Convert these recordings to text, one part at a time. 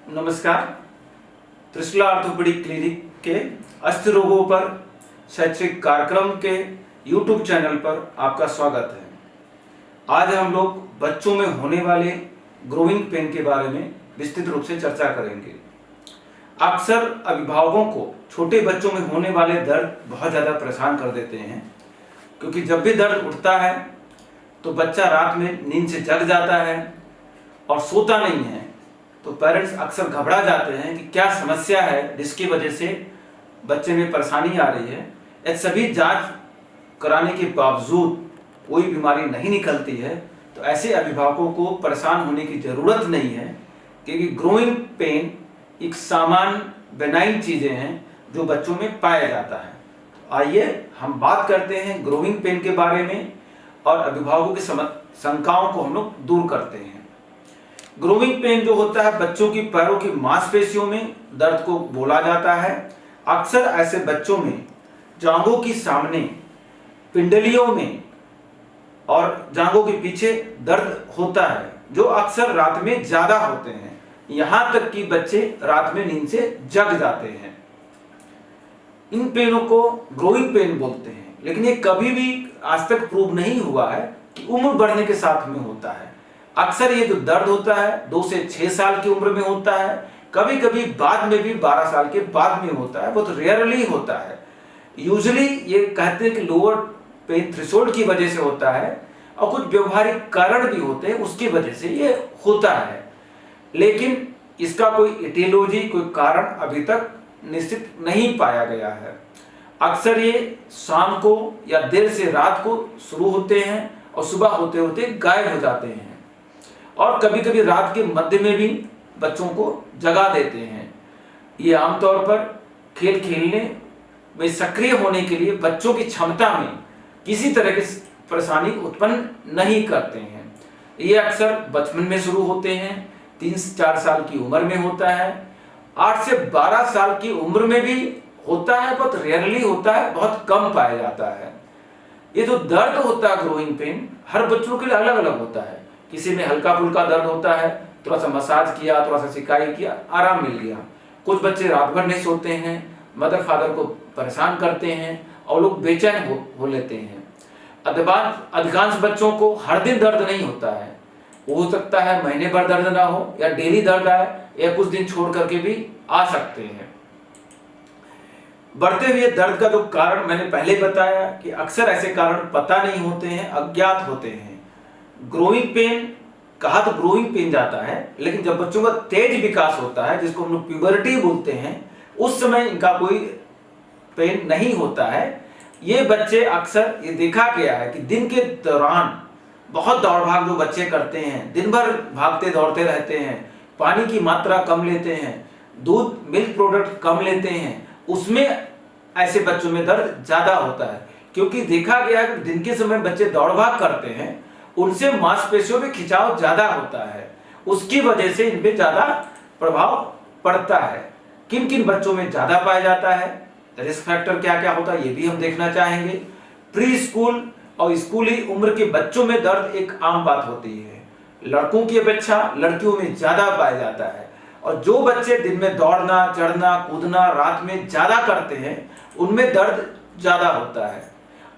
नमस्कार। त्रिशूला orthopaedic clinic के अस्थ रोगों पर शैक्षिक कार्यक्रम के YouTube चैनल पर आपका स्वागत है। आज हम लोग बच्चों में होने वाले ग्रोइंग पेन के बारे में विस्तृत रूप से चर्चा करेंगे। अक्सर अभिभावकों को छोटे बच्चों में होने वाले दर्द बहुत ज़्यादा परेशान कर देते हैं, क्योंकि जब भी दर्द उठता है तो बच्चा रात में नींद से जग जाता है और सोता नहीं है। तो पेरेंट्स अक्सर घबरा जाते हैं कि क्या समस्या है जिसकी वजह से बच्चे में परेशानी आ रही है। यदि सभी जांच कराने के बावजूद कोई बीमारी नहीं निकलती है तो ऐसे अभिभावकों को परेशान होने की ज़रूरत नहीं है, क्योंकि ग्रोइंग पेन एक सामान्य बेनाइन चीज़ें हैं जो बच्चों में पाया जाता है। तो आइए हम बात करते हैं ग्रोइंग पेन के बारे में और अभिभावकों की शंकाओं को हम लोग दूर करते हैं। ग्रोइंग पेन जो होता है बच्चों की पैरों की मांसपेशियों में दर्द को बोला जाता है। अक्सर ऐसे बच्चों में जांघों की सामने, पिंडलियों में और जांघों के पीछे दर्द होता है, जो अक्सर रात में ज्यादा होते हैं। यहां तक कि बच्चे रात में नींद से जग जाते हैं। इन पेनों को ग्रोइंग पेन बोलते हैं, लेकिन ये कभी भी आज तक प्रूव नहीं हुआ है कि उम्र बढ़ने के साथ में होता है। अक्सर ये जो दर्द होता है 2 से 6 साल की उम्र में होता है, कभी कभी बाद में भी 12 साल के बाद में होता है, बहुत रेयरली होता है। यूजुअली ये कहते हैं कि लोअर पेन थ्रेशोल्ड की वजह से होता है और कुछ व्यवहारिक कारण भी होते हैं, उसकी वजह से ये होता है। लेकिन इसका कोई एटियोलॉजी, कोई कारण अभी तक निश्चित नहीं पाया गया है। अक्सर ये शाम को या देर से रात को शुरू होते हैं और सुबह होते होते गायब हो जाते हैं, और कभी कभी रात के मध्य में भी बच्चों को जगा देते हैं। ये आमतौर पर खेल खेलने में सक्रिय होने के लिए बच्चों की क्षमता में किसी तरह की परेशानी उत्पन्न नहीं करते हैं। ये अक्सर बचपन में शुरू होते हैं, 3 से 4 साल की उम्र में होता है, 8 से 12 साल की उम्र में भी होता है, बहुत रेयरली होता है, बहुत कम पाया जाता है। ये जो दर्द होता है ग्रोइंग पेन हर बच्चों के लिए अलग अलग होता है। किसी में हल्का फुल्का दर्द होता है, थोड़ा सा मसाज किया, थोड़ा सा सिकाई किया, आराम मिल गया। कुछ बच्चे रात भर नहीं सोते हैं, मदर फादर को परेशान करते हैं और लोग बेचैन हो लेते हैं। अधिकांश बच्चों को हर दिन दर्द नहीं होता है, हो सकता है महीने भर दर्द ना हो या डेली दर्द आए या कुछ दिन छोड़ करके भी आ सकते हैं। बढ़ते हुए दर्द का जो कारण मैंने पहले बताया कि अक्सर ऐसे कारण पता नहीं होते हैं, अज्ञात होते हैं। ग्रोइंग पेन कहा तो ग्रोइंग पेन जाता है, लेकिन जब बच्चों का तेज विकास होता है, जिसको हम लोग प्यूबर्टी बोलते हैं, उस समय इनका कोई पेन नहीं होता है। ये बच्चे अक्सर ये देखा गया है कि दिन के दौरान बहुत दौड़ भाग जो बच्चे करते हैं, दिन भर भागते दौड़ते रहते हैं, पानी की मात्रा कम लेते हैं, दूध मिल्क प्रोडक्ट कम लेते हैं, उसमें ऐसे बच्चों में दर्द ज्यादा होता है। क्योंकि देखा गया है कि दिन के समय बच्चे दौड़ भाग करते हैं, उनसे मांसपेशियों में खिंचाव ज्यादा होता है, उसकी वजह से इन पे ज्यादा प्रभाव पड़ता है। किन किन बच्चों में ज्यादा पाया जाता है, रिस्क फैक्टर क्या क्या होता है, ये भी हम देखना चाहेंगे। प्री स्कूल और स्कूली उम्र के बच्चों में दर्द एक आम बात होती है। लड़कों की अपेक्षा लड़कियों में ज्यादा पाया जाता है, और जो बच्चे दिन में दौड़ना, चढ़ना, कूदना रात में ज्यादा करते हैं, उनमें दर्द ज्यादा होता है।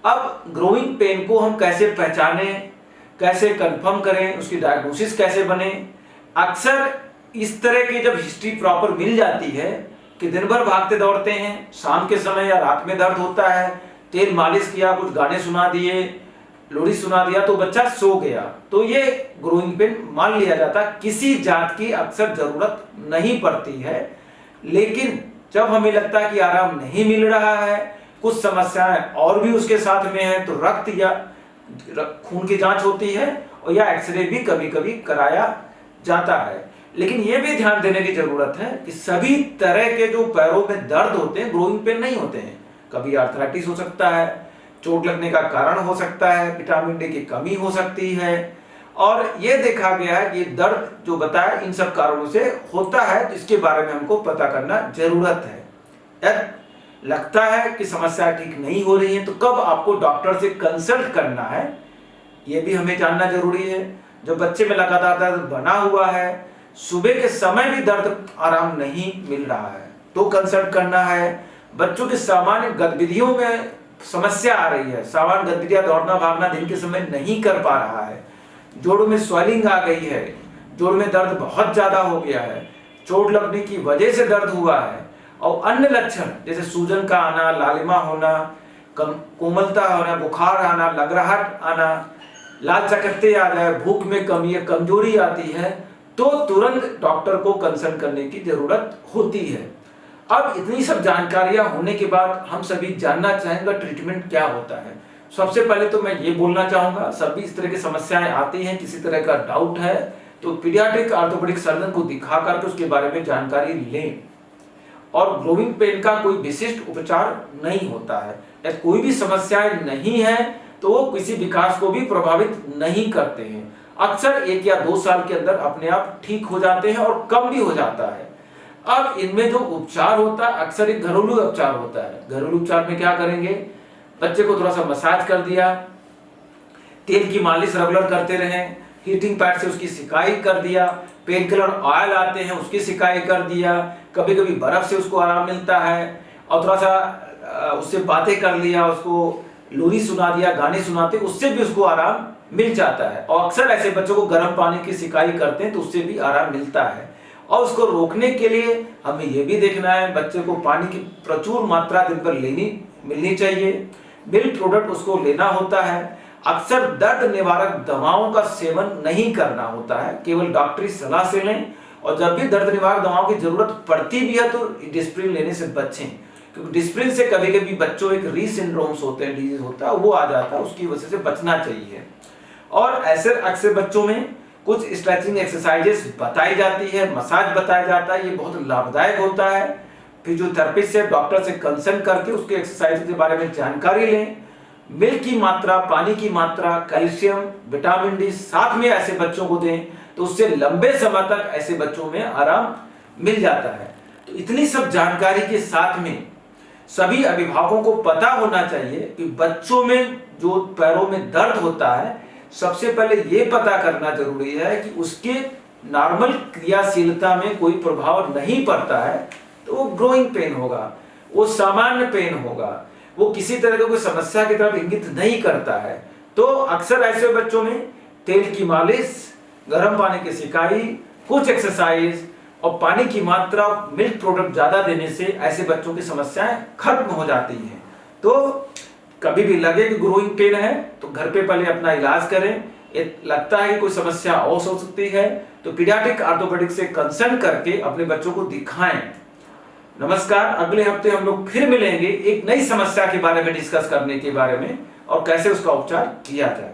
अब ग्रोइंग पेन को हम कैसे पहचानें, कैसे कंफर्म करें, उसकी डायग्नोसिस कैसे बने। अक्सर इस तरह की जब हिस्ट्री प्रॉपर मिल जाती है कि दिन भर भागते दौड़ते हैं, शाम के समय या रात में दर्द होता है, तेल मालिश किया, कुछ गाने सुना दिए, लोरी सुना दिया तो बच्चा सो गया, तो ये ग्रोइंग पेन मान लिया जाता। किसी जांच की अक्सर जरूरत नहीं पड़ती है। लेकिन जब हमें लगता है कि आराम नहीं मिल रहा है, कुछ समस्याएं और भी उसके साथ में है, तो रक्त या खून की जांच होती है और या एक्सरे भी कभी कभी कराया जाता है। लेकिन यह भी ध्यान देने की जरूरत है कि सभी तरह के जो पैरों में दर्द होते हैं ग्रोइंग पेन नहीं होते हैं। कभी आर्थराइटिस हो सकता है, चोट लगने का कारण हो सकता है, विटामिन डी की कमी हो सकती है, और यह देखा गया है कि दर्द जो बताया इन सब कारणों से होता है, तो इसके बारे में हमको पता करना जरूरत है। यदि लगता है कि समस्या ठीक नहीं हो रही है तो कब आपको डॉक्टर से कंसल्ट करना है, यह भी हमें जानना जरूरी है। जो बच्चे में लगातार दर्द बना हुआ है, सुबह के समय भी दर्द आराम नहीं मिल रहा है तो कंसल्ट करना है। बच्चों के सामान्य गतिविधियों में समस्या आ रही है, सामान्य गतिविधियां दौड़ना भागना दिन के समय नहीं कर पा रहा है, जोड़ों में स्वेलिंग आ गई है, जोड़ में दर्द बहुत ज्यादा हो गया है, चोट लगने की वजह से दर्द हुआ है, और अन्य लक्षण जैसे सूजन का आना, लालिमा होना, कोमलता होना, बुखार आना, लंगड़ाहट आना, लाल चकत्ते आ जाए, भूख में कमी है, कमजोरी आती है, तो तुरंत डॉक्टर को कंसल्ट करने की जरूरत होती है। अब इतनी सब जानकारियां होने के बाद हम सभी जानना चाहेंगे ट्रीटमेंट क्या होता है। सबसे पहले तो मैं ये बोलना चाहूंगा, सभी इस तरह की समस्याएं आती हैं, किसी तरह का डाउट है तो पीडियाट्रिक ऑर्थोपेडिक सर्जन को दिखा करके उसके बारे में जानकारी लें। और ग्रोइंग पेन का कोई विशिष्ट उपचार नहीं होता है, या कोई भी समस्याएं नहीं है तो वो किसी विकास को भी प्रभावित नहीं करते हैं। अक्सर 1 या 2 साल के अंदर अपने आप ठीक हो जाते हैं और कम भी हो जाता है। अब इनमें जो उपचार होता है अक्सर एक घरेलू उपचार होता है। घरेलू उपचार में क्या करेंगे, बच्चे को थोड़ा सा मसाज कर दिया, तेल की मालिश रेगुलर करते रहें, हीटिंग पैड से उसकी सिकाई कर दिया, पेन किलर ऑयल आते हैं उसकी सिकाई कर दिया, कभी कभी बर्फ से उसको आराम मिलता है, और थोड़ा सा उससे बातें कर लिया, उसको लोरी सुना दिया, गाने सुनाते, उससे भी उसको आराम मिल जाता है। और अक्सर ऐसे बच्चों को गर्म पानी की सिकाई करते हैं तो उससे भी आराम मिलता है। और उसको रोकने के लिए हमें यह भी देखना है बच्चे को पानी की प्रचुर मात्रा दिन भर मिलनी चाहिए, मिल्क प्रोडक्ट उसको लेना होता है। अक्सर दर्द निवारक दवाओं का सेवन नहीं करना होता है, केवल डॉक्टरी सलाह से लें, और जब भी दर्द निवारक दवाओं की जरूरत पड़ती भी है तो डिस्प्रिन लेने से बचें, क्योंकि डिस्प्रिन से कभी कभी बच्चों एक री सिंड्रोम्स होते हैं, डिजीज होता है, वो आ जाता है, उसकी वजह से बचना चाहिए। और ऐसे अक्सर बच्चों में कुछ स्ट्रेचिंग एक्सरसाइजेस बताई जाती है, मसाज बताया जाता है, ये बहुत लाभदायक होता है। फिजियोथेरेपिस्ट से, डॉक्टर से कंसल्ट करके उसके एक्सरसाइज के बारे में जानकारी लें। मिल्क की मात्रा, पानी की मात्रा, कैल्शियम, विटामिन डी साथ में ऐसे बच्चों को दें तो उससे लंबे समय तक ऐसे बच्चों में आराम मिल जाता है। तो इतनी सब जानकारी के साथ में सभी अभिभावकों को पता होना चाहिए कि बच्चों में जो पैरों में दर्द होता है, सबसे पहले ये पता करना जरूरी है कि उसके नॉर्मल क्रियाशीलता में कोई प्रभाव नहीं पड़ता है तो वो ग्रोइंग पेन होगा, वो सामान्य पेन होगा, वो किसी तरह की कोई समस्या की तरफ इंगित नहीं करता है। तो अक्सर ऐसे बच्चों में तेल की मालिश, गर्म पानी की सिकाई, कुछ एक्सरसाइज और पानी की मात्रा, मिल्क प्रोडक्ट ज्यादा देने से ऐसे बच्चों की समस्याएं खत्म हो जाती हैं। तो कभी भी लगे कि ग्रोइंग पेन है तो घर पे पहले अपना इलाज करें। लगता है कि कोई समस्या और हो सकती है तो पीडियाट्रिक ऑर्थोपेडिक से कंसल्ट करके अपने बच्चों को दिखाएं। नमस्कार, अगले हफ्ते हम लोग फिर मिलेंगे एक नई समस्या के बारे में डिस्कस करने के बारे में और कैसे उसका उपचार किया जाए।